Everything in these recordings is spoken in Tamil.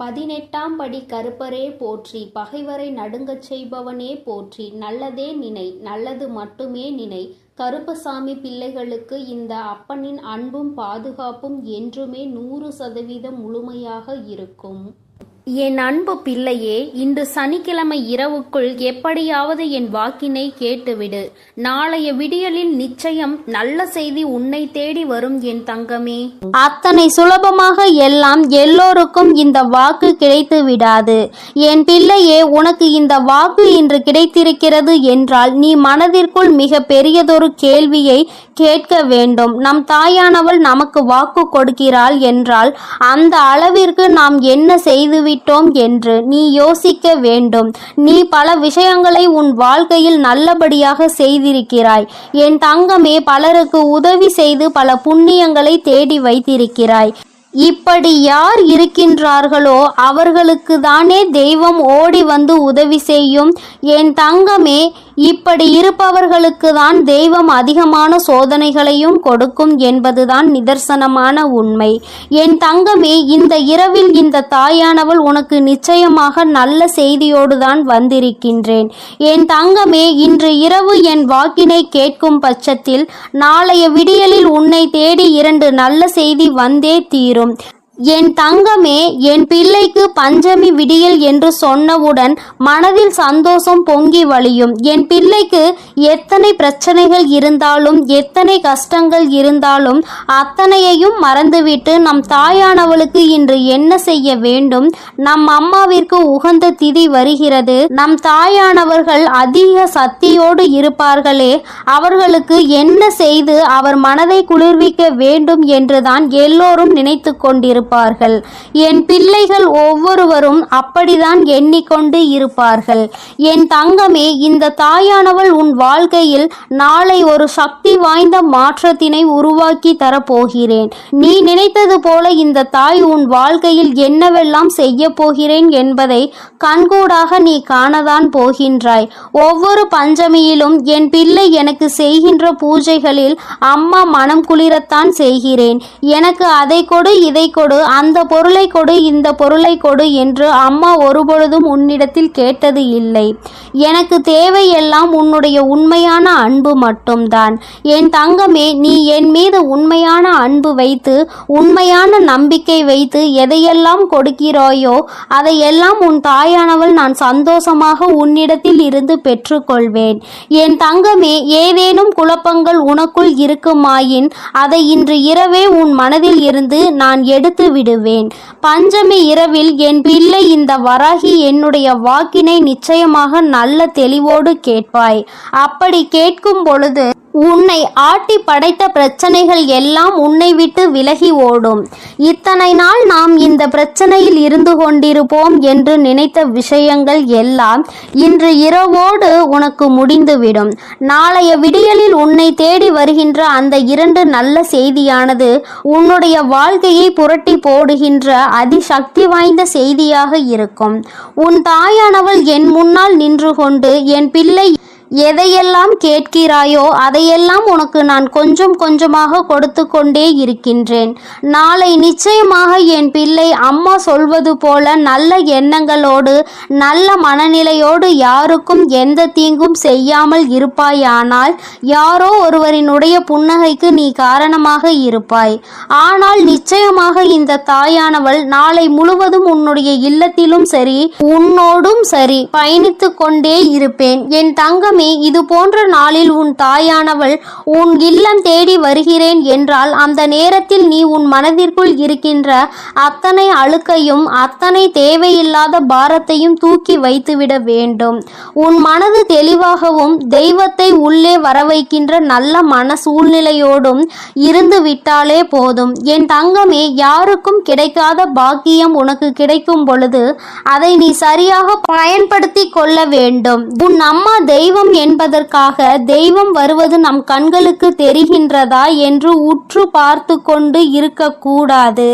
18ஆம் படி கருப்பரே போற்றி, பகைவரை நடுங்கச் செய்பவனே போற்றி, நல்லதே நினை, நல்லது மட்டுமே நினை. கருப்பசாமி பிள்ளைகளுக்கு இந்த அப்பனின் அன்பும் பாதுகாப்பும் என்றுமே 100% முழுமையாக இருக்கும். என் அன்பு பிள்ளையே, இன்று சனிக்கிழமை இரவுக்குள் எப்படியாவது என் வாக்கினை கேட்டுவிடு. நாளைய விடியலில் நிச்சயம் நல்ல செய்தி உன்னை தேடி வரும் என் தங்கமே. அத்தனை சுலபமாக எல்லாம் எல்லோருக்கும் இந்த வாக்கு கிடைத்து விடாது என் பிள்ளையே. உனக்கு இந்த வாக்கு இன்று கிடைத்திருக்கிறது என்றால் நீ மனதிற்குள் மிக பெரியதொரு கேள்வியை கேட்க வேண்டும். நம் தாயானவள் நமக்கு வாக்கு கொடுக்கிறாள் என்றால் அந்த அளவிற்கு நாம் என்ன செய்துவிட்டோம் என்று நீ யோசிக்க வேண்டும். நீ பல விஷயங்களை உன் வாழ்க்கையில் நல்லபடியாக செய்திருக்கிறாய் என் தங்கமே. பலருக்கு உதவி செய்து பல புண்ணியங்களை தேடி வைத்திருக்கிறாய். இப்படி யார் இருக்கின்றார்களோ அவர்களுக்கு தானே தெய்வம் ஓடி வந்து உதவி செய்யும் என் தங்கமே. இப்படி இருப்பவர்களுக்கு தான் தெய்வம் அதிகமான சோதனைகளையும் கொடுக்கும் என்பதுதான் நிதர்சனமான உண்மை என் தங்கமே. இந்த இரவில் இந்த தாயானவள் உனக்கு நிச்சயமாக நல்ல செய்தியோடு தான் வந்திருக்கின்றேன் என் தங்கமே. இன்று இரவு என் வாக்கினை கேட்கும் பட்சத்தில் நாளைய விடியலில் உன்னை தேடி 2 நல்ல செய்தி வந்தே தீரும் என் தங்கமே. என் பிள்ளைக்கு பஞ்சமி விடியல் என்று சொன்னவுடன் மனதில் சந்தோஷம் பொங்கி வழியும். என் பிள்ளைக்கு எத்தனை பிரச்சனைகள் இருந்தாலும் எத்தனை கஷ்டங்கள் இருந்தாலும் அத்தனையையும் மறந்துவிட்டு நம் தாயானவளுக்கு இன்று என்ன செய்ய வேண்டும். நம் அம்மாவிற்கு உகந்த திதி வருகிறது. நம் தாயானவர்கள் அதிக சக்தியோடு இருப்பார்களே, அவர்களுக்கு என்ன செய்து அவர் மனதை குளிர்விக்க வேண்டும் என்றுதான் எல்லோரும் நினைத்து கொண்டிருப்பார்கள். என் பிள்ளைகள் ஒவ்வொருவரும் அப்படிதான் எண்ணிக்கொண்டு இருப்பார்கள் என் தங்கமே. இந்த தாயானவள் உன் வாழ்க்கையில் நாளை ஒரு சக்தி வாய்ந்த மாற்றத்தினை உருவாக்கி தரப்போகிறேன். நீ நினைத்தது போல இந்த தாய் உன் வாழ்க்கையில் என்னவெல்லாம் செய்ய போகிறேன் என்பதை கண்கூடாக நீ காணதான் போகின்றாய். ஒவ்வொரு பஞ்சமியிலும் என் பிள்ளை எனக்கு செய்கின்ற பூஜைகளில் அம்மா மனம் குளிரத்தான் செய்கிறேன். எனக்கு அதை கொடு, இதை கொடு, அந்த பொருளை கொடு, இந்த பொருளை கொடு என்று அம்மா ஒருபொழுதும் உன்னிடத்தில் கேட்டது இல்லை. எனக்கு தேவையெல்லாம் உன்னுடைய உண்மையான அன்பு மட்டும்தான் என் தங்கமே. நீ என் மீது உண்மையான அன்பு வைத்து உண்மையான நம்பிக்கை வைத்து எதையெல்லாம் கொடுக்கிறாயோ அதையெல்லாம் உன் தாயானவள் நான் சந்தோஷமாக உன்னிடத்தில் இருந்து பெற்றுக்கொள்வேன் என் தங்கமே. ஏதேனும் குழப்பங்கள் உனக்குள் இருக்குமாயின் அதை இன்று இரவே உன் மனதில் இருந்து நான் எடுத்து விடுவேன். பஞ்சமி இரவில் என் பிள்ளை இந்த வராகி என்னுடைய வாக்கினை நிச்சயமாக நல்ல தெளிவோடு கேட்பாய். அப்படி கேட்கும் பொழுது உன்னை ஆட்டி படைத்த பிரச்சனைகள் எல்லாம் உன்னை விட்டு விலகி ஓடும். இத்தனை நாள் நாம் இந்த பிரச்சனையில் இருந்து கொண்டிருப்போம் என்று நினைத்த விஷயங்கள் எல்லாம் இன்று இரவோடு உனக்கு முடிந்துவிடும். நாளைய விடியலில் உன்னை தேடி வருகின்ற அந்த 2 நல்ல செய்தியானது உன்னுடைய வாழ்க்கையை புரட்டி போடுகின்ற அதிசக்தி வாய்ந்த செய்தியாக இருக்கும். உன் தாயானவள் என் முன்னால் நின்று கொண்டு என் பிள்ளை எதையெல்லாம் கேட்கிறாயோ அதையெல்லாம் உனக்கு நான் கொஞ்சம் கொஞ்சமாக கொடுத்து கொண்டே இருக்கின்றேன். நாளை நிச்சயமாக என் பிள்ளை அம்மா சொல்வது போல நல்ல எண்ணங்களோடு நல்ல மனநிலையோடு யாருக்கும் எந்த தீங்கும் செய்யாமல் இருப்பாயானால் யாரோ ஒருவரினுடைய புன்னகைக்கு நீ காரணமாக இருப்பாய். ஆனால் நிச்சயமாக இந்த தாயானவள் நாளை முழுவதும் உன்னுடைய இல்லத்திலும் சரி உன்னோடும் சரி பயணித்து கொண்டே இருப்பேன் என் தங்கமே. இது போன்ற நாளில் உன் தாயானவள் உன் இல்லம் தேடி வருகிறேன் என்றால் அந்த நேரத்தில் நீ உன் மனதிற்குள் இருக்கின்ற அத்தனை அழுக்கையும் அத்தனை தேவையில்லாத பாரத்தையும் தூக்கி வைத்துவிட வேண்டும். உன் மனது தெளிவாகவும் தெய்வத்தை உள்ளே வரவைக்கின்ற நல்ல மன சூழ்நிலையோடும் இருந்து விட்டாலே போதும் என் தங்கமே. யாருக்கும் கிடைக்காத பாக்கியம் உனக்கு கிடைக்கும் பொழுது அதை நீ சரியாக பயன்படுத்தி கொள்ள வேண்டும். உன் அம்மா தெய்வம் வேண்டும் என்பதற்காக தெய்வம் வருவது நம் கண்களுக்கு தெரிகின்றதா என்று உற்று பார்த்து கொண்டு இருக்கக்கூடாது.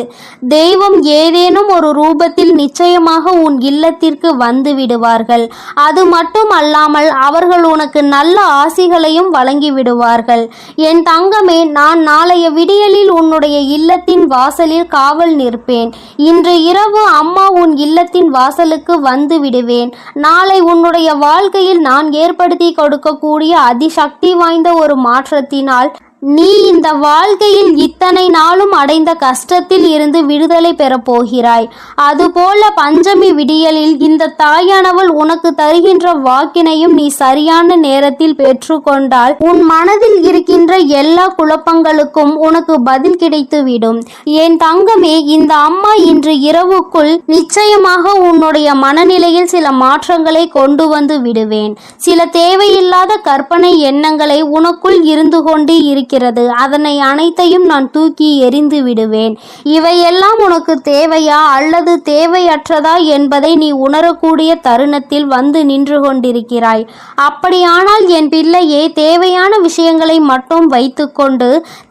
தெய்வம் ஏதேனும் ஒரு ரூபத்தில் நிச்சயமாக உன் இல்லத்திற்கு வந்து விடுவார்கள். அது மட்டும் அல்லாமல் அவர்கள் உனக்கு நல்ல ஆசிகளையும் வழங்கி விடுவார்கள். என் தங்கமே, நான் நாளைய விடியலில் உன்னுடைய இல்லத்தின் வாசலில் காவல் நிற்பேன். இன்று இரவு அம்மா உன் இல்லத்தின் வாசலுக்கு வந்து விடுவேன். நாளை உன்னுடைய வாழ்க்கையில் நான் ஏற்படுத்தி கொடுக்கக்கூடிய அதிசக்தி வாய்ந்த ஒரு மாற்றத்தினால் நீ இந்த வாழ்க்கையில் இத்தனை நாளும் அடைந்த கஷ்டத்தில் இருந்து விடுதலை பெறப் போகிறாய். அதுபோல பஞ்சமி விடியலில் இந்த தாயானவள் உனக்கு தருகின்ற வாக்கினையும் நீ சரியான நேரத்தில் பெற்றுக்கொண்டால் உன் மனதில் இருக்கின்ற எல்லா குழப்பங்களுக்கும் உனக்கு பதில் கிடைத்துவிடும். என் தங்கமே, இந்த அம்மா இன்று இரவுக்குள் நிச்சயமாக உன்னுடைய மனநிலையில் சில மாற்றங்களை கொண்டு வந்து விடுவேன். சில தேவையில்லாத கற்பனை எண்ணங்களை உனக்குள் இருந்து கொண்டு இருக்கிறது. அதனை அனைத்தையும் நான் தூக்கி எறிந்து விடுவேன். இவையெல்லாம் உனக்கு தேவையா அல்லது தேவையற்றதா என்பதை நீ உணரக்கூடிய தருணத்தில் வந்து நின்று கொண்டிருக்கிறாய். அப்படியானால் என் பிள்ளையே, தேவையான விஷயங்களை மட்டும் வைத்துக்கொண்டு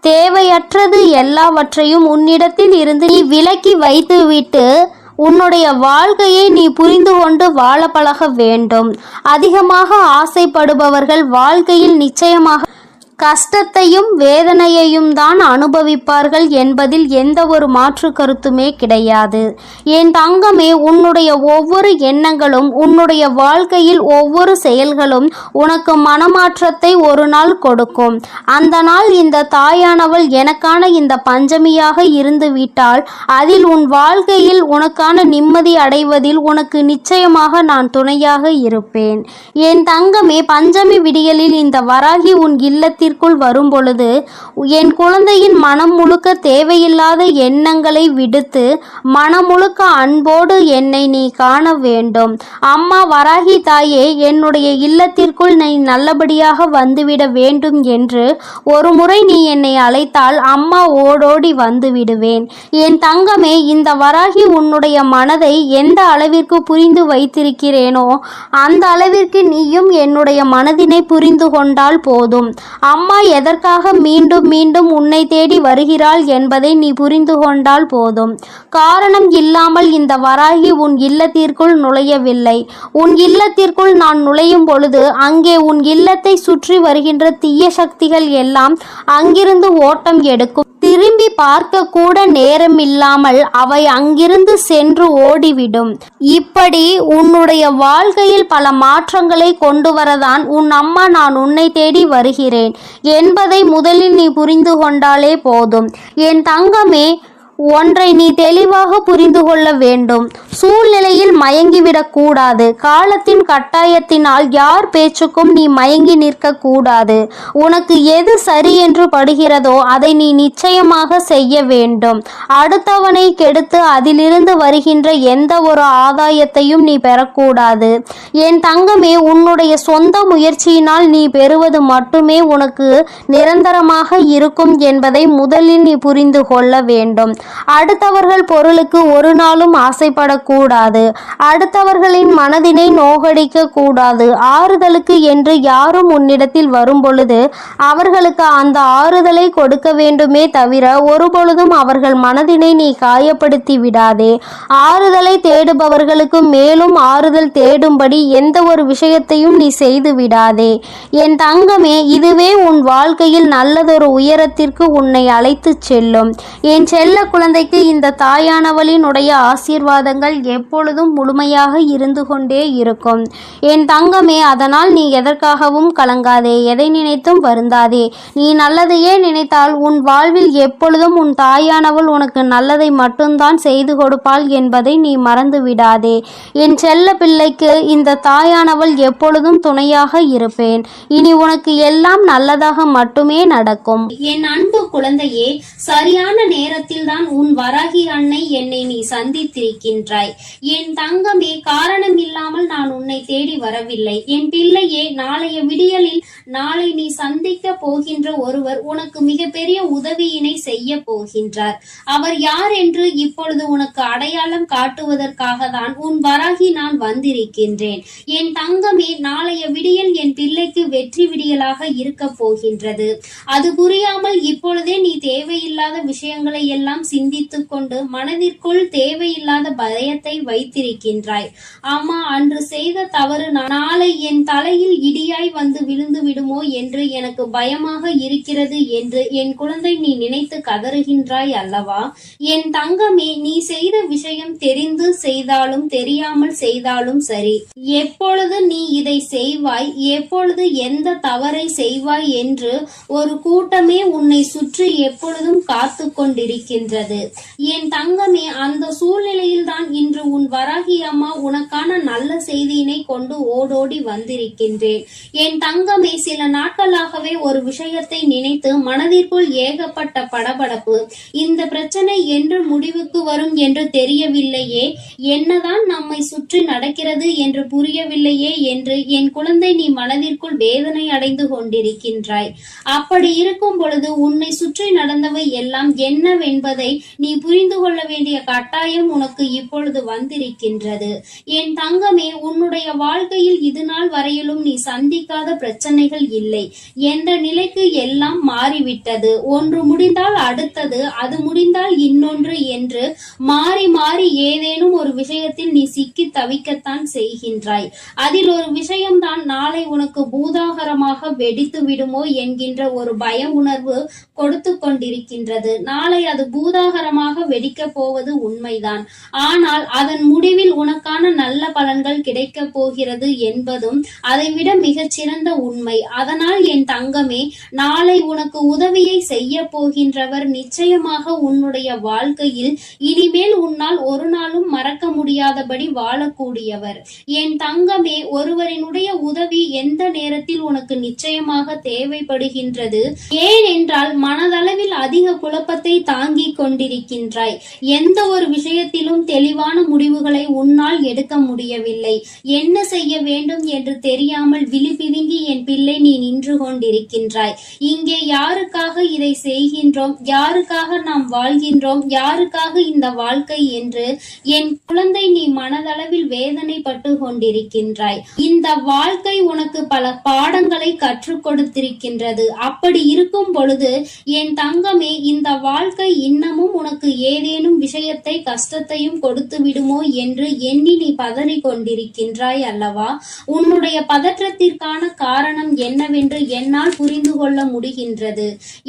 தேவையற்றது எல்லாவற்றையும் உன்னிடத்தில் இருந்து நீ விலக்கி வைத்துவிட்டு உன்னுடைய வாழ்க்கையை நீ புரிந்து கொண்டு வாழ பழக வேண்டும். அதிகமாக ஆசைப்படுபவர்கள் வாழ்க்கையில் நிச்சயமாக கஷ்டத்தையும் வேதனையையும் தான் அனுபவிப்பார்கள் என்பதில் எந்த ஒரு மாற்று கருத்துமே கிடையாது. என் தங்கமே, உன்னுடைய ஒவ்வொரு எண்ணங்களும் உன்னுடைய வாழ்க்கையில் ஒவ்வொரு செயல்களும் உனக்கு மனமாற்றத்தை ஒரு நாள் கொடுக்கும். அந்த நாள் இந்த தாயானவள் எனக்கான இந்த பஞ்சமியாக இருந்து விட்டால் அதில் உன் வாழ்க்கையில் உனக்கான நிம்மதி அடைவதில் உனக்கு நிச்சயமாக நான் துணையாக இருப்பேன். என் தங்கமே, பஞ்சமி விடியலில் இந்த வராகி உன் இல்லத்தில் வரும் பொழுது என் குழந்தையின் மனம் முழுக்க தேவையில்லாத எண்ணங்களை விடுத்து மனம் முழுக்க அன்போடு என்னை நீ காண வேண்டும். அம்மா வராகி தாயே, என்னுடைய இல்லத்திற்குள் நீ நல்லபடியாக வந்துவிட வேண்டும் என்று ஒரு முறை நீ என்னை அழைத்தால் அம்மா ஓடோடி வந்து விடுவேன். என் தங்கமே, இந்த வராகி உன்னுடைய மனதை எந்த அளவிற்கு புரிந்து வைத்திருக்கிறேனோ அந்த அளவிற்கு நீயும் என்னுடைய மனதினை புரிந்து கொண்டால் போதும். அம்மா எதற்காக மீண்டும் மீண்டும் உன்னை தேடி வருகிறாள் என்பதை நீ புரிந்து கொண்டால் போதும். காரணம் இல்லாமல் இந்த வராகி உன் இல்லத்திற்குள் நுழையவில்லை. உன் இல்லத்திற்குள் நான் நுழையும் பொழுது அங்கே உன் இல்லத்தை சுற்றி வருகின்ற தீய சக்திகள் எல்லாம் அங்கிருந்து ஓட்டம் எடுக்கும். திரும்பி பார்க்க கூட நேரம் இல்லாமல் அவை அங்கிருந்து சென்று ஓடிவிடும். இப்படி உன்னுடைய வாழ்க்கையில் பல மாற்றங்களை கொண்டு வரதான் உன் அம்மா நான் உன்னை தேடி வருகிறேன் என்பதை முதலில் நீ புரிந்து கொண்டாலே போதும். என் தங்கமே, ஒன்றை நீ தெளிவாக புரிந்து கொள்ள வேண்டும். சூழ்நிலையில் மயங்கிவிடக் கூடாது. காலத்தின் கட்டாயத்தினால் யார் பேச்சுக்கும் நீ மயங்கி நிற்க கூடாது. உனக்கு எது சரி என்று படுகிறதோ அதை நீ நிச்சயமாக செய்ய வேண்டும். அடுத்தவனை கெடுத்து அதிலிருந்து வருகின்ற எந்த ஒரு ஆதாயத்தையும் நீ பெறக்கூடாது. என் தங்கமே, உன்னுடைய சொந்த முயற்சியினால் நீ பெறுவது மட்டுமே உனக்கு நிரந்தரமாக இருக்கும் என்பதை முதலில் நீ புரிந்து கொள்ள வேண்டும். அடுத்தவர்கள் பொருளுக்கு ஒரு நாளும் ஆசைப்படக்கூடாது. அடுத்தவர்களின் மனதினை நோகடிக்க கூடாது. ஆறுதலுக்கு என்று யாரும் உன்னிடத்தில் வரும் பொழுது அவர்களுக்கு அந்த ஆறுதலை கொடுக்க வேண்டுமே தவிர ஒருபொழுதும் அவர்கள் மனதினை நீ காயப்படுத்தி விடாதே. ஆறுதலை தேடுபவர்களுக்கு மேலும் ஆறுதல் தேடும்படி எந்த ஒரு விஷயத்தையும் நீ செய்து விடாதே. என் தங்கமே, இதுவே உன் வாழ்க்கையில் நல்லதொரு உயரத்திற்கு உன்னை அழைத்து செல்லும். என் செல்ல குழந்தைக்கு இந்த தாயானவளினுடைய ஆசீர்வாதங்கள் எப்பொழுதும் முழுமையாக இருந்து கொண்டே இருக்கும். என் தங்கமே, அதனால் நீ எதற்காகவும் கலங்காதே, எதை நினைத்தும் வருந்தாதே. நீ நல்லதையே நினைத்தால் உன் வாழ்வில் எப்பொழுதும் உன் தாயானவள் உனக்கு நல்லதை மட்டும்தான் செய்து கொடுப்பாள் என்பதை நீ மறந்து விடாதே. என் செல்ல பிள்ளைக்கு இந்த தாயானவள் எப்பொழுதும் துணையாக இருப்பேன். இனி உனக்கு எல்லாம் நல்லதாக மட்டுமே நடக்கும். என் அன்பு குழந்தையே, சரியான நேரத்தில் தான் தான் உன் வராகி அன்னை என்னை நீ சந்தித்திருக்கின்றாய். என் தங்கமே, காரணம் இல்லாமல் நான் உன்னை தேடி வரவில்லை. என் பிள்ளையே, நாளைய விடியலில் நாளை நீ சந்திக்க போகின்ற ஒருவர் உனக்கு மிகப்பெரிய உதவியினை செய்ய போகின்றார். அவர் யார் என்று இப்பொழுது உனக்கு அடையாளம் காட்டுவதற்காக தான் உன் வராகி நான் வந்திருக்கின்றேன். என் தங்கமே, நாளைய விடியல் என் பிள்ளைக்கு வெற்றி விடியலாக இருக்க போகின்றது. அது புரியாமல் இப்பொழுதே நீ தேவையில்லாத விஷயங்களை எல்லாம் சிந்தித்துக் கொண்டு மனதிற்குள் தேவையில்லாத பயத்தை வைத்திருக்கின்றாய். அம்மா, அன்று செய்த தவறு நாளை என் தலையில் இடியாய் வந்து விழுந்து விடுமோ என்று எனக்கு பயமாக இருக்கிறது என்று என் குழந்தை நீ நினைத்து கதறுகின்றாய் அல்லவா? என் தங்கமே, நீ செய்த விஷயம் தெரிந்து செய்தாலும் தெரியாமல் செய்தாலும் சரி, எப்பொழுது நீ இதை செய்வாய், எப்பொழுது எந்த தவறை செய்வாய் என்று ஒரு கூட்டமே உன்னை சுற்றி எப்பொழுதும் காத்து கொண்டிருக்கின்றது. என் தங்கமே, அந்த சூழ்நிலையில் தான் இன்று உன் வராகி அம்மா உனக்கான நல்ல செய்தியினை கொண்டு ஓடோடி வந்திருக்கின்றேன். என் தங்கமே, சில நாட்களாகவே ஒரு விஷயத்தை நினைத்து மனதிற்குள் ஏகப்பட்ட படபடப்பு. இந்த பிரச்சனை என்று முடிவுக்கு வரும் என்று தெரியவில்லையே, என்னதான் நம்மை சுற்றி நடக்கிறது என்று புரியவில்லையே என்று என் குழந்தை நீ மனதிற்குள் வேதனை அடைந்து கொண்டிருக்கின்றாய். அப்படி இருக்கும் பொழுது உன்னை சுற்றி நடந்தவை எல்லாம் என்னவென்பதை நீ புரிந்து கொள்ள வேண்டிய கட்டாயம் உனக்கு இப்பொழுது வந்திருக்கின்றது. என் தங்கமே, உன்னுடைய வாழ்க்கையில் இது நாள் வரையிலும் நீ சந்திக்காத பிரச்சனைகள் இல்லை என்ற நிலைக்கு எல்லாம் மாறிவிட்டது. ஒன்று முடிந்தால் அடுத்தது, அது முடிந்தால் இன்னொன்று என்று மாறி மாறி ஏதேனும் ஒரு விஷயத்தில் நீ சிக்கி தவிக்கத்தான் செய்கின்றாய். அதில் ஒரு விஷயம்தான் நாளை உனக்கு பூதாகரமாக வெடித்து விடுமோ என்கின்ற ஒரு பய உணர்வு கொடுத்து கொண்டிருக்கின்றது. நாளை அது பூதாகரமாக வெடிக்க போவது உண்மைதான். ஆனால் அதன் முடிவில் உனக்கான நல்ல பலன்கள் கிடைக்க போகிறது என்பதும் அதைவிட மிகச்சிறந்த உண்மை. அதனால் என் தங்கமே, நாளை உனக்கு உதவியை செய்ய போகின்றவர் நிச்சயமாக உன்னுடைய வாழ்க்கையில் இனிமேல் உன்னால் ஒரு நாளும் மறக்க முடியாதபடி வாழக்கூடியவர். என் தங்கமே, ஒருவரினுடைய உதவி எந்த நேரத்தில் உனக்கு நிச்சயமாக தேவைப்படுகின்றது. ஏனென்றால் மனதளவில் அதிக குழப்பத்தை தாங்கிக் கொண்டிருக்கின்றாய். எந்த ஒரு விஷயத்திலும் தெளிவான முடிவுகளை உன்னால் எடுக்க முடியவில்லை. என்ன செய்ய வேண்டும் என்று தெரியாமல் விழிபிதுங்கி என் பிள்ளை நீ நின்று கொண்டிருக்கின்றாய். இங்கே யாருக்காக இதை செய்கின்றோம், யாருக்காக நாம் வாழ்கின்றோம், யாருக்காக இந்த வாழ்க்கை என்று என் குழந்தை நீ மனதளவில் வேதனைப்பட்டு கொண்டிருக்கின்றாய். இந்த வாழ்க்கை உனக்கு பல பாடங்களை கற்றுக் கொடுத்திருக்கின்றது. அப்படி இருக்கும் பொழுது என் தங்கமே, இந்த வாழ்க்கை இன்னமும் உனக்கு ஏதேனும் விஷயத்தை கஷ்டத்தையும் கொடுத்து விடுமோ என்று எண்ணி நீ பதறி கொண்டிருக்கின்றாய் அல்லவா? உன்னுடைய பதற்றத்திற்கான காரணம் என்னவென்று என்னால் புரிந்து கொள்ள முடிகின்றது.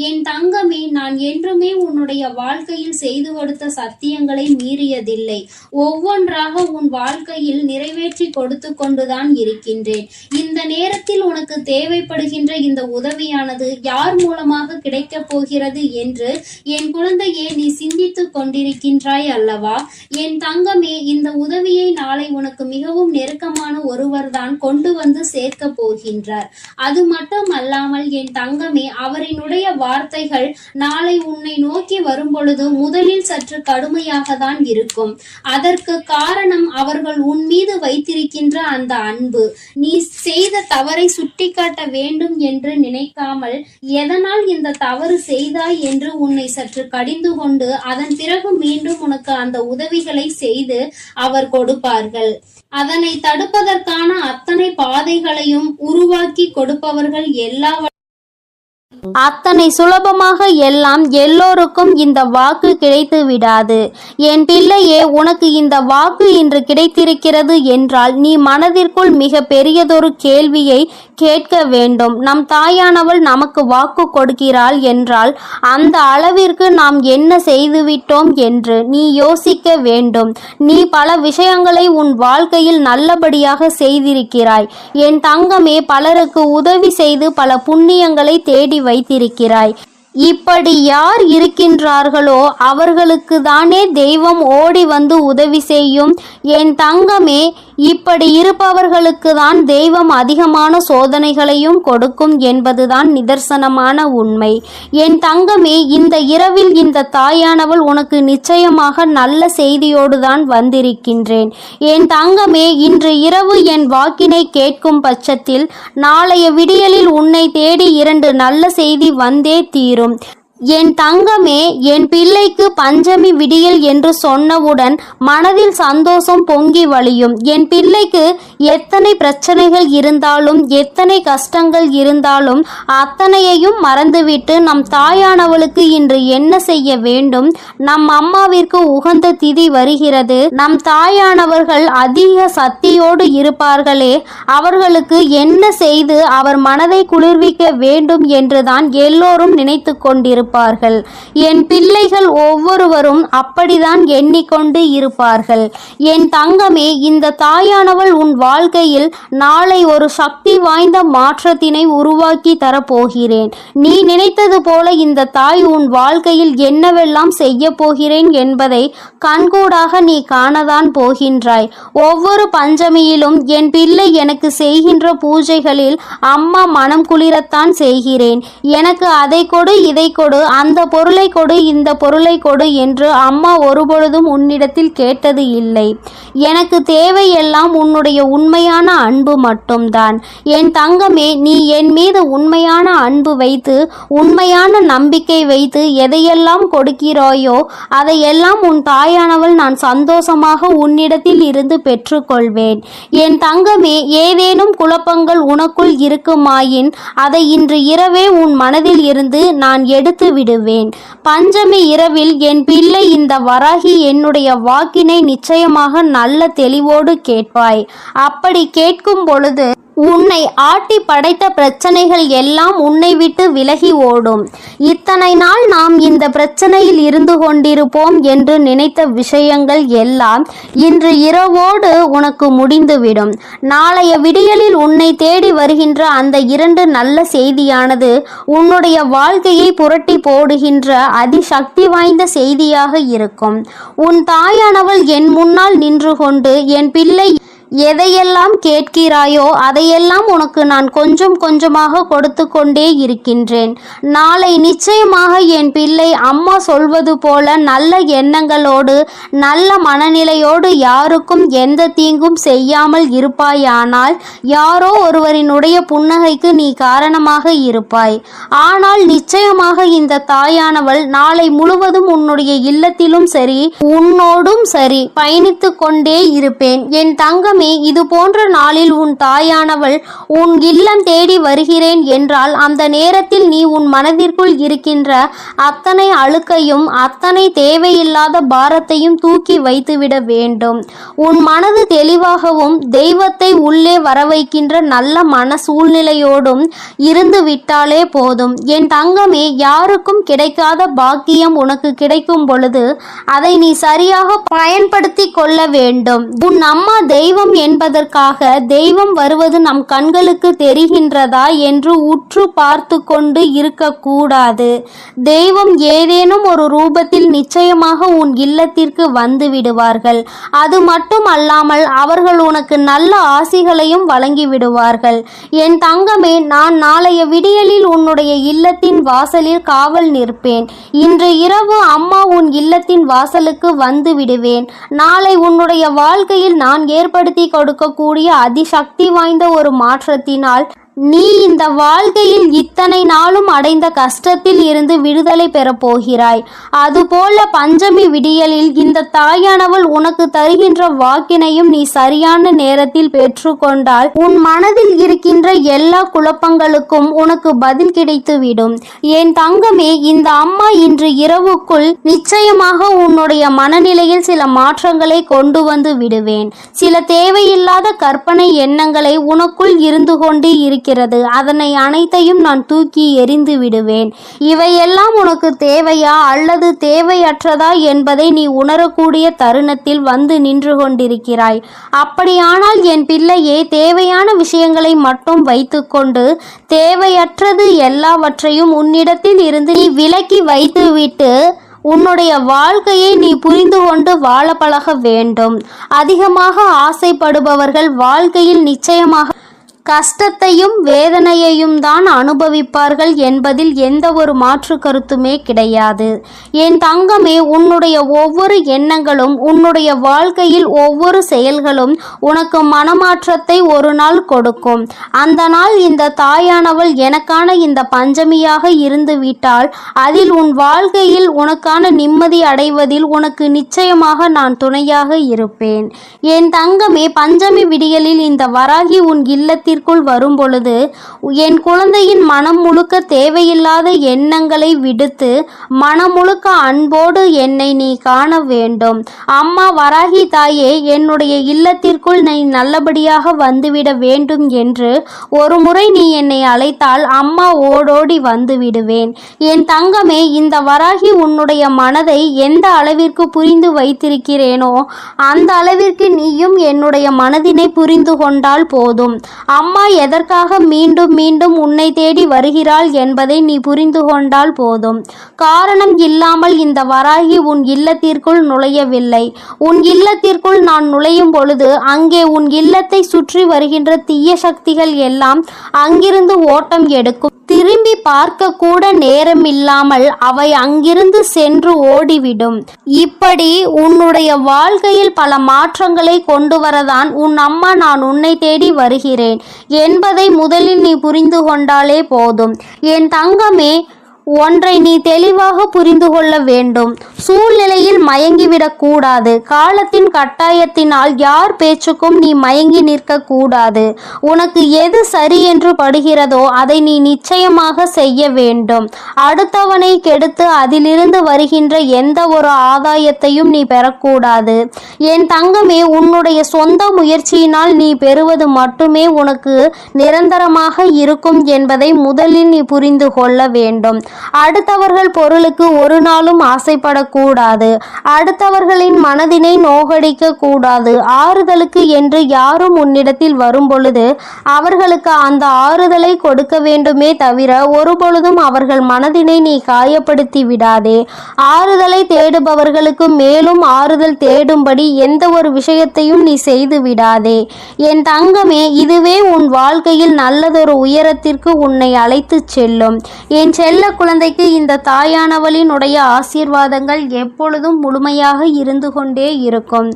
என் தங்கமே, நான் என்றுமே உன்னுடைய வாழ்க்கையில் செய்து கொடுத்த சத்தியங்களை மீறியதில்லை. ஒவ்வொன்றாக உன் வாழ்க்கையில் நிறைவேற்றி கொடுத்து கொண்டுதான் இருக்கின்றேன். இந்த நேரத்தில் உனக்கு தேவைப்படுகின்ற இந்த உதவியானது யார் மூலமாக கிடைக்கப் போகிறது என்று என் குழந்தையே நீ சிந்தித்துக் கொண்டிருக்கின்றாய் அல்லவா? என் தங்கமே, இந்த உதவியை நாளை உனக்கு மிகவும் நெருக்கமான ஒருவர் தான் கொண்டு வந்து சேர்க்க போகின்றார். அது மட்டும் அல்லாமல் என் தங்கமே, அவரினுடைய வார்த்தைகள் நாளை உன்னை நோக்கி வரும் பொழுது முதலில் சற்று கடுமையாக தான் இருக்கும். அதற்கு காரணம் அவர்கள் உன் மீது வைத்திருக்கின்ற அந்த அன்பு. நீ செய்த தவறை சுட்டிக்காட்ட வேண்டும் என்று நினைக்காமல் எதனால் இந்த தவறு செய்தாய் என்று உன்னை சற்று கடிந்து கொண்டு அதன் பிறகு மீண்டும் உனக்கு அந்த உதவிகளை செய்து அவர் கொடுப்பார்கள். அதனை தடுப்பதற்கான அத்தனை பாதைகளையும் உருவாக்கி கொடுப்பவர்கள் அத்தனை சுலபமாக எல்லாம் எல்லோருக்கும் இந்த வாக்கு கிடைத்து விடாது. என் பிள்ளையே, உனக்கு இந்த வாக்கு இன்று கிடைத்திருக்கிறது என்றால் நீ மனதிற்குள் மிக பெரியதொரு கேள்வியை கேட்க வேண்டும். நம் தாயானவள் நமக்கு வாக்கு கொடுக்கிறாள் என்றால் அந்த அளவிற்கு நாம் என்ன செய்துவிட்டோம் என்று நீ யோசிக்க வேண்டும். நீ பல விஷயங்களை உன் வாழ்க்கையில் நல்லபடியாக செய்திருக்கிறாய் என் தங்கமே. பலருக்கு உதவி செய்து பல புண்ணியங்களை தேடி வைத்திருக்கிறாய். இப்படி யார் இருக்கின்றார்களோ அவர்களுக்கு தானே தெய்வம் ஓடி வந்து உதவி செய்யும். என் தங்கமே, இப்படி இருப்பவர்களுக்கு தான் தெய்வம் அதிகமான சோதனைகளையும் கொடுக்கும் என்பதுதான் நிதர்சனமான உண்மை. என் தங்கமே, இந்த இரவில் இந்த தாயானவள் உனக்கு நிச்சயமாக நல்ல செய்தியோடு தான் வந்திருக்கின்றேன். என் தங்கமே, இன்று இரவு என் வாக்கினை கேட்கும் பட்சத்தில் நாளைய விடியலில் உன்னை தேடி 2 நல்ல செய்தி வந்தே தீரும். என் தங்கமே, என் பிள்ளைக்கு பஞ்சமி விடியல் என்று சொன்னவுடன் மனதில் சந்தோஷம் பொங்கி வழியும். என் பிள்ளைக்கு எத்தனை பிரச்சனைகள் இருந்தாலும், எத்தனை கஷ்டங்கள் இருந்தாலும் அத்தனையையும் மறந்துவிட்டு நம் தாயானவளுக்கு இன்று என்ன செய்ய வேண்டும்? நம் அம்மாவிற்கு உகந்த திதி வருகிறது. நம் தாயானவர்கள் அதிக சக்தியோடு இருப்பார்களே, அவர்களுக்கு என்ன செய்து அவர் மனதை குளிர்விக்க வேண்டும் என்றுதான் எல்லோரும் நினைத்து கொண்டிருப்பார்கள். என் பிள்ளைகள் ஒவ்வொருவரும் அப்படிதான் எண்ணிக்கொண்டு இருப்பார்கள். என் தங்கமே, இந்த தாயானவள் உன் வாழ்க்கையில் நாளை ஒரு சக்தி வாய்ந்த மாற்றத்தினை உருவாக்கி தரப்போகிறேன். நீ நினைத்தது போல இந்த தாய் உன் வாழ்க்கையில் என்னவெல்லாம் செய்ய போகிறேன் என்பதை கண்கூடாக நீ காணதான் போகின்றாய். ஒவ்வொரு பஞ்சமியிலும் என் பிள்ளை எனக்கு செய்கின்ற பூஜைகளில் அம்மா மனம் குளிரத்தான் செய்கிறேன். எனக்கு அதை கொடு, இதை கொடு, அந்த பொருளை கொடு, இந்த பொருளை கொடு என்று அம்மா ஒருபொழுதும் உன்னிடத்தில் கேட்டது இல்லை. எனக்கு தேவையெல்லாம் உன்னுடைய உண்மையான அன்பு மட்டும்தான். என் தங்கமே, நீ என் மீது உண்மையான அன்பு வைத்து, உண்மையான நம்பிக்கை வைத்து எதையெல்லாம் கொடுக்கிறாயோ அதையெல்லாம் உன் தாயானவள் நான் சந்தோஷமாக உன்னிடத்தில் இருந்து பெற்றுக்கொள்வேன். என் தங்கமே, ஏதேனும் குழப்பங்கள் உனக்குள் இருக்குமாயின் அதை இன்று இரவே உன் மனதில் இருந்து நான் எடுத்து விடுவேன். பஞ்சமி இரவில் என் பிள்ளை இந்த வராகி என்னுடைய வாக்கினை நிச்சயமாக நல்ல தெளிவோடு கேட்பாய். அப்படி கேட்கும் பொழுது உன்னை ஆட்டி படைத்த பிரச்சனைகள் எல்லாம் உன்னை விட்டு விலகி ஓடும். இத்தனை நாள் நாம் இந்த பிரச்சனையில் இருந்து கொண்டிருப்போம் என்று நினைத்த விஷயங்கள் எல்லாம் இன்று இரவோடு உனக்கு முடிந்துவிடும். நாளைய விடியலில் உன்னை தேடி வருகின்ற அந்த 2 நல்ல செய்தியானது உன்னுடைய வாழ்க்கையை புரட்டி போடுகின்ற அதிசக்தி வாய்ந்த செய்தியாக இருக்கும். உன் தாயானவள் என் முன்னால் நின்று கொண்டு, என் பிள்ளை எதையெல்லாம் கேட்கிறாயோ அதையெல்லாம் உனக்கு நான் கொஞ்சம் கொஞ்சமாக கொடுத்து கொண்டே இருக்கின்றேன். நாளை நிச்சயமாக என் பிள்ளை அம்மா சொல்வது போல நல்ல எண்ணங்களோடு, நல்ல மனநிலையோடு, யாருக்கும் எந்த தீங்கும் செய்யாமல் இருப்பாயானால் யாரோ ஒருவரினுடைய புன்னகைக்கு நீ காரணமாக இருப்பாய். ஆனால் நிச்சயமாக இந்த தாயானவள் நாளை முழுவதும் உன்னுடைய இல்லத்திலும் சரி, உன்னோடும் சரி பயணித்து கொண்டே இருப்பேன். என் தங்கமே, இது போன்ற நாளில் உன் தாயானவள் உன் இல்லம் தேடி வருகிறேன் என்றால் அந்த நேரத்தில் நீ உன் மனதிற்குள் இருக்கின்ற அத்தனை அழுக்கையும் அத்தனை தேவையில்லாத பாரத்தையும் தூக்கி வைத்துவிட வேண்டும். உன் மனது தெளிவாகவும் தெய்வத்தை உள்ளே வரவைக்கின்ற நல்ல மன சூழ்நிலையோடும் இருந்து விட்டாலே போதும். என் தங்கமே, யாருக்கும் கிடைக்காத பாக்கியம் உனக்கு கிடைக்கும் பொழுது அதை நீ சரியாக பயன்படுத்தி கொள்ள வேண்டும். உன் அம்மா தெய்வம் என்பதற்காக தெய்வம் வருவது நம் கண்களுக்கு தெரிகின்றதா என்று உற்று பார்த்து கொண்டு இருக்கக்கூடாது. தெய்வம் ஏதேனும் ஒரு ரூபத்தில் நிச்சயமாக உன் இல்லத்திற்கு வந்து விடுவார்கள். அது மட்டும் அல்லாமல் அவர்கள் உனக்கு நல்ல ஆசிகளையும் வழங்கி விடுவார்கள். என் தங்கமே, நான் நாளைய விடியலில் உன்னுடைய இல்லத்தின் வாசலில் காவல் நிற்பேன். இன்று இரவு அம்மா உன் இல்லத்தின் வாசலுக்கு வந்து விடுவேன். நாளை உன்னுடைய வாழ்க்கையில் நான் ஏற்படுத்தி கொடுக்கக்கூடிய அதிசக்தி வாய்ந்த ஒரு மாற்றத்தினால் நீ இந்த வாழ்க்கையில் இத்தனை நாளும் அடைந்த கஷ்டத்தில் இருந்து விடுதலை பெறப் போகிறாய். அதுபோல பஞ்சமி விடியலில் இந்த தாயானவள் உனக்கு தருகின்ற வாக்கினையும் நீ சரியான நேரத்தில் பெற்றுக்கொண்டால் உன் மனதில் இருக்கின்ற எல்லா குழப்பங்களுக்கும் உனக்கு பதில் கிடைத்துவிடும். என் தங்கமே, இந்த அம்மா இன்று இரவுக்குள் நிச்சயமாக உன்னுடைய மனநிலையில் சில மாற்றங்களை கொண்டு வந்து விடுவேன். சில தேவையில்லாத கற்பனை எண்ணங்களை உனக்குள் இருந்து கொண்டு இருக்கிறது. அதனை அனைத்தையும் நான் தூக்கி எறிந்து விடுவேன். இவையெல்லாம் உனக்கு தேவையா அல்லது தேவையற்றதா என்பதை நீ உணரக்கூடிய தருணத்தில் வந்து நின்று கொண்டிருக்கிறாய். அப்படியானால் என் பிள்ளையே, தேவையான விஷயங்களை மட்டும் வைத்துக்கொண்டு தேவையற்றது எல்லாவற்றையும் உன்னிடத்தில் இருந்து நீ விலக்கி வைத்துவிட்டு உன்னுடைய வாழ்க்கையை நீ புரிந்து கொண்டு வாழ பழக வேண்டும். அதிகமாக ஆசைப்படுபவர்கள் வாழ்க்கையில் நிச்சயமாக கஷ்டத்தையும் வேதனையையும் தான் அனுபவிப்பார்கள் என்பதில் எந்த ஒரு மாற்று கருத்துமே கிடையாது. என் தங்கமே, உன்னுடைய ஒவ்வொரு எண்ணங்களும் உன்னுடைய வாழ்க்கையில் ஒவ்வொரு செயல்களும் உனக்கு மனமாற்றத்தை ஒரு நாள் கொடுக்கும். அந்த நாள் இந்த தாயானவள் எனக்கான இந்த பஞ்சமியாக இருந்து விட்டால் அதில் உன் வாழ்க்கையில் உனக்கான நிம்மதி அடைவதில் உனக்கு நிச்சயமாக நான் துணையாக இருப்பேன். என் தங்கமே, பஞ்சமி விடியலில் இந்த வராகி உன் இல்லத்தில் வரும் பொழுது என் குழந்தையின் மனம் முழுக்க தேவையில்லாத எண்ணங்களை விடுத்து மனம் முழுக்க அன்போடு என்னை நீ காண வேண்டும். அம்மா வராகி தாயே, என்னுடைய இல்லத்திற்குள் நீ நல்லபடியாக வந்துவிட வேண்டும் என்று ஒரு முறை நீ என்னை அழைத்தால் அம்மா ஓடோடி வந்து விடுவேன். என் தங்கமே, இந்த வராகி உன்னுடைய மனதை எந்த அளவிற்கு புரிந்து வைத்திருக்கிறேனோ அந்த அளவிற்கு நீயும் என்னுடைய மனதினை புரிந்து கொண்டால் போதும். அம்மா எதற்காக மீண்டும் மீண்டும் உன்னை தேடி வருகிறாள் என்பதை நீ புரிந்து கொண்டால் போதும். காரணம் இல்லாமல் இந்த வராகி உன் இல்லத்திற்குள் நுழையவில்லை. உன் இல்லத்திற்குள் நான் நுழையும் பொழுது அங்கே உன் இல்லத்தை சுற்றி வருகின்ற தீய சக்திகள் எல்லாம் அங்கிருந்து ஓட்டம் எடுக்கும். திரும்பி பார்க்க கூட நேரம் இல்லாமல் அவை அங்கிருந்து சென்று ஓடிவிடும். இப்படி உன்னுடைய வாழ்க்கையில் பல மாற்றங்களை கொண்டு வரதான் உன் அம்மா நான் உன்னை தேடி வருகிறேன் என்பதை முதலில் நீ புரிந்து கொண்டாலே போதும். என் தங்கமே, ஒன்றை நீ தெளிவாக புரிந்து கொள்ள வேண்டும். சூழ்நிலையில் மயங்கிவிடக் கூடாது. காலத்தின் கட்டாயத்தினால் யார் பேச்சுக்கும் நீ மயங்கி நிற்க கூடாது. உனக்கு எது சரி என்று படுகிறதோ அதை நீ நிச்சயமாக செய்ய வேண்டும். அடுத்தவனை கெடுத்து அதிலிருந்து வருகின்ற எந்த ஒரு ஆதாயத்தையும் நீ பெறக்கூடாது. என் தங்கமே, உன்னுடைய சொந்த முயற்சியினால் நீ பெறுவது மட்டுமே உனக்கு நிரந்தரமாக இருக்கும் என்பதை முதலில் நீ புரிந்து கொள்ள வேண்டும். அடுத்தவர்கள் பொருளுக்கு ஒரு நாளும் ஆசைப்படக்கூடாது. அடுத்தவர்களின் மனதினை நோகடிக்க கூடாது. ஆறுதலுக்கு என்று யாரும் உன்னிடத்தில் வரும் பொழுது அவர்களுக்கு அந்த ஆறுதலை கொடுக்க வேண்டுமே தவிர ஒருபொழுதும் அவர்கள் மனதினை நீ காயப்படுத்தி விடாதே. ஆறுதலை தேடுபவர்களுக்கு மேலும் ஆறுதல் தேடும்படி எந்த ஒரு விஷயத்தையும் நீ செய்து விடாதே. என் தங்கமே, இதுவே உன் வாழ்க்கையில் நல்லதொரு உயரத்திற்கு உன்னை அழைத்து செல்லும். என் செல்ல குழந்தைக்கு இந்த தாயானவளினுடைய ஆசீர்வாதங்கள் எப்பொழுதும் முழுமையாக இருந்து கொண்டே இருக்கும்.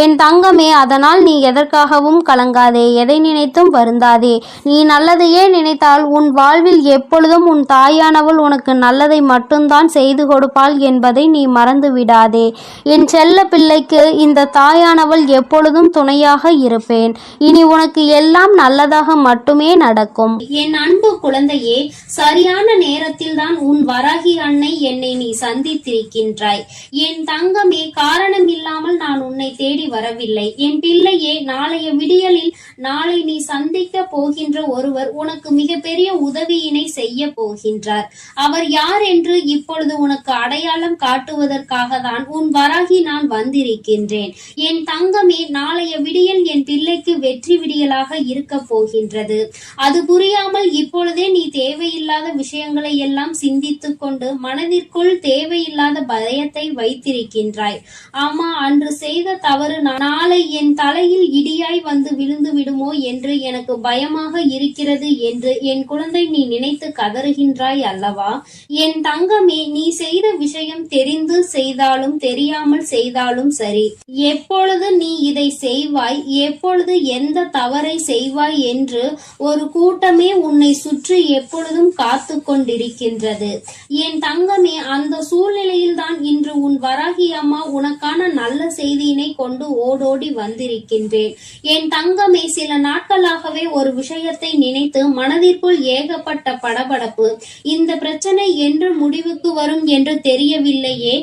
என் தங்கமே, அதனால் நீ எதற்காகவும் கலங்காதே, எதை நினைத்தும் வருந்தாதே. நீ நல்லதையே நினைத்தால் உன் வாழ்வில் எப்பொழுதும் உன் தாயானவள் உனக்கு நல்லதை மட்டும்தான் செய்து கொடுப்பாள் என்பதை நீ மறந்து விடாதே. என் செல்ல பிள்ளைக்கு இந்த தாயானவள் எப்பொழுதும் துணையாக இருப்பேன். இனி உனக்கு எல்லாம் நல்லதாக மட்டுமே நடக்கும். என் அன்பு குழந்தையே, சரியான நேரத்தில் தான் உன் வராகி அன்னை என்னை நீ சந்தித்திருக்கின்றாய். என் தங்கமே, காரணம் இல்லாமல் நான் உன்னை தேடி வரவில்லை. என் பிள்ளையே, நாளைய விடியலில் நாளை நீ சந்திக்க போகின்ற ஒருவர் உனக்கு மிகப்பெரிய உதவியினை செய்ய போகின்றார். அவர் யார் என்று இப்பொழுது உனக்கு அடையாளம் காட்டுவதற்காக தான் உன் வராகி நான் வந்திருக்கின்றேன். என் தங்கமே, நாளைய விடியல் என் பிள்ளைக்கு வெற்றி விடியலாக இருக்க போகின்றது. அது புரியாமல் இப்பொழுதே நீ தேவையில்லாத விஷயங்களை எல்லாம் சிந்தித்துக் கொண்டு மனதிற்குள் தேவையில்லாத பயத்தை வைத்திருக்கின்றாய். ஆமா, அன்று செய்த தவறு நாளை என் தலையில் இடியாய் வந்து விழுந்து விடுமோ என்று எனக்கு பயமாக இருக்கிறது என்று என் குழந்தை நீ நினைத்து கதறுகின்றாய் அல்லவா? என் தங்கமே, நீ செய்த விஷயம் தெரிந்து செய்தாலும் தெரியாமல் செய்தாலும் சரி, எப்பொழுது நீ இதை செய்வாய், எப்பொழுது எந்த தவறை செய்வாய் என்று ஒரு கூட்டமே உன்னை சுற்றி எப்பொழுதும் காத்து கொண்டிருக்கின்றது. என் தங்கமே, அந்த சூழ்நிலையில் தான் இன்று உன் வராகி அம்மா உனக்கான நல்ல செய்தியினை கொண்டு ஓடோடி வந்திருக்கின்றேன். என் தங்கமே, சில நாட்களாகவே ஒரு விஷயத்தை நினைத்து மனதிற்குள் ஏகப்பட்ட படபடப்பு. இந்த பிரச்சனை என்று முடிவுக்கு வரும் என்று தெரியவில்லையே,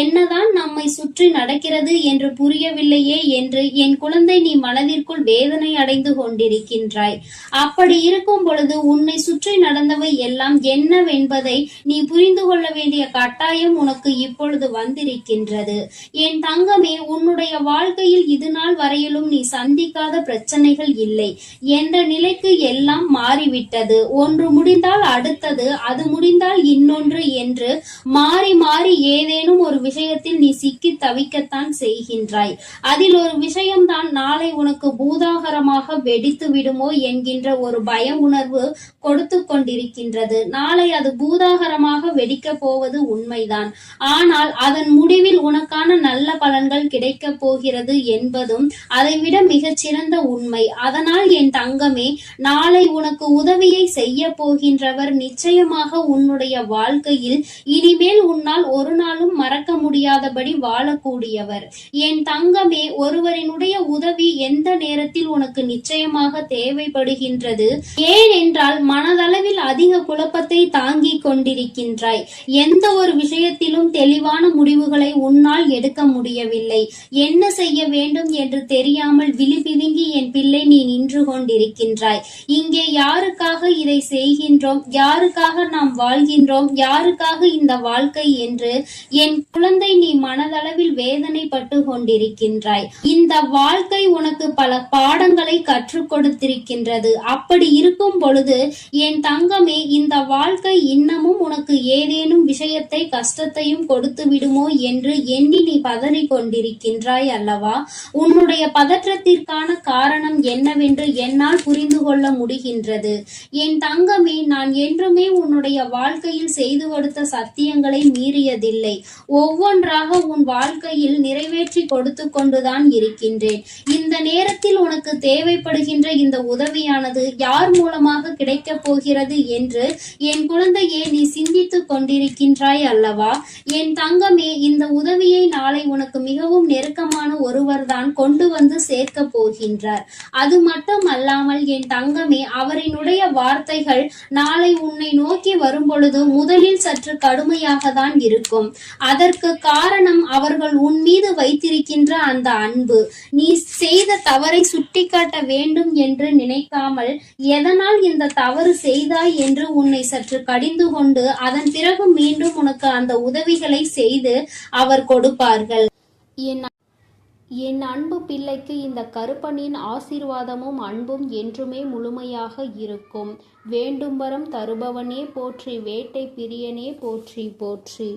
என்னதான் நம்மை சுற்றி நடக்கிறது என்று புரியவில்லையே என்று என் குழந்தை நீ மனதிற்குள் வேதனை அடைந்து கொண்டிருக்கின்றாய். அப்படி இருக்கும் பொழுது உன்னை சுற்றி நடந்தவை எல்லாம் என்னவென்பதை என்பதை நீ புரிந்து கொள்ள வேண்டிய கட்டாயம் உனக்கு இப்பொழுது வந்திருக்கின்றது. என் தங்கமே, உன்னுடைய வாழ்க்கையில் இது நாள் வரையிலும் நீ சந்திக்காத பிரச்சனைகள் இல்லை என்ற நிலைக்கு எல்லாம் மாறிவிட்டது. ஒன்று முடிந்தால் அடுத்தது, அது முடிந்தால் இன்னொன்று என்று மாறி மாறி ஏதேனும் ஒரு விஷயத்தில் நீ சிக்கி தவிக்கத்தான் செய்கின்றாய். அதில் ஒரு விஷயம்தான் நாளை உனக்கு பூதாகரமாக வெடித்து விடுமோ என்கின்ற ஒரு பய உணர்வு கொடுத்து கொண்டிருக்கின்றது. நாளை அது பூதாகரமாக வெடிக்கப் போவது உண்மைதான். ஆனால் அதன் முடிவில் உனக்கான நல்ல பலன்கள் கிடைக்கப் போகிறது என்பதும் அதைவிட மிகச் சிறந்த உண்மை. அதனால் என் தங்கமே, நாளை உனக்கு உதவியை செய்ய போகின்றவர் நிச்சயமாக உன்னுடைய வாழ்க்கையில் இனிமேல் உன்னால் ஒரு நாளும் மறக்க முடியாதபடி வாழக்கூடியவர். என் தங்கமே, ஒருவரினுடைய உதவி எந்த நேரத்தில் உனக்கு நிச்சயமாக தேவைப்படுகின்றது? ஏனென்றால் மனதளவில் அதிக குழப்பத்தை தாங்கிக் கொண்டிருக்கின்றாய். எந்த ஒரு விஷயத்திலும் தெளிவான முடிவுகளை உன்னால் எடுக்க முடியவில்லை. என்ன செய்ய வேண்டும் என்று தெரியாமல் விழிபிதுங்கி என் பிள்ளை நீ நின்று கொண்டிருக்கின்றாய். இங்கே யாருக்காக இதை செய்கின்றோம், யாருக்காக நாம் வாழ்கின்றோம், யாருக்காக இந்த வாழ்க்கை என்று என் குழந்தை நீ மனதளவில் வேதனைப்பட்டு கொண்டிருக்கின்றாய். இந்த வாழ்க்கை உனக்கு பல பாடங்களை கற்றுக் கொடுத்திருக்கின்றது. அப்படி இருக்கும் பொழுது என் தங்கமே, இந்த வாழ்க்கை இன்னமும் உனக்கு ஏதேனும் விஷயத்தை கஷ்டத்தையும் கொடுத்து விடுமோ என்று எண்ணி நீ பதறி கொண்டிருக்கின்றாய் அல்லவா? உன்னுடைய பதற்றத்திற்கான காரணம் என்னவென்று என்னால் புரிந்து கொள்ள முடிகின்றது. என் தங்கமே, நான் என்றுமே உன்னுடைய வாழ்க்கையில் செய்து கொடுத்த சத்தியங்களை மீறியதில்லை. ஒவ்வொன்றாக உன் வாழ்க்கையில் நிறைவேற்றி கொடுத்து கொண்டுதான் இருக்கின்றேன். இந்த நேரத்தில் உனக்கு தேவைப்படுகின்ற இந்த உதவியானது யார் மூலமாக கிடைக்கப் போகிறது என்று என் குழந்தையே நீ சிந்தித்துக் கொண்டிருக்கின்றாய் அல்லவா? என் தங்கமே, இந்த உதவியை நாளை உனக்கு மிகவும் நெருக்கமான ஒருவர்தான் கொண்டு வந்து சேர்க்க போகின்றார். அது மட்டும் அல்லாமல் என் தங்கமே, அவரினுடைய வார்த்தைகள் நாளை உன்னை நோக்கி வரும் பொழுது முதலில் சற்று கடுமையாக தான் இருக்கும். அதற்கு காரணம் அவர்கள் உன் மீது வைத்திருக்கின்ற அந்த அன்பு. நீ செய்த தவறை சுட்டிக்காட்ட வேண்டும் என்று நினைக்காமல் எதனால் இந்த தவறு செய்தாய் என்று உன்னை சற்று கடிந்து கொண்டு அதன் பிறகு மீண்டும் உனக்கு அந்த உதவிகளை செய்து அவர் கொடுப்பார்கள். என் அன்பு பிள்ளைக்கு இந்த கருப்பனின் ஆசீர்வாதமும் அன்பும் என்றுமே முழுமையாக இருக்கும். வேண்டும் வரம் தருபவனே போற்றி, வேட்டை பிரியனே போற்றி போற்றி.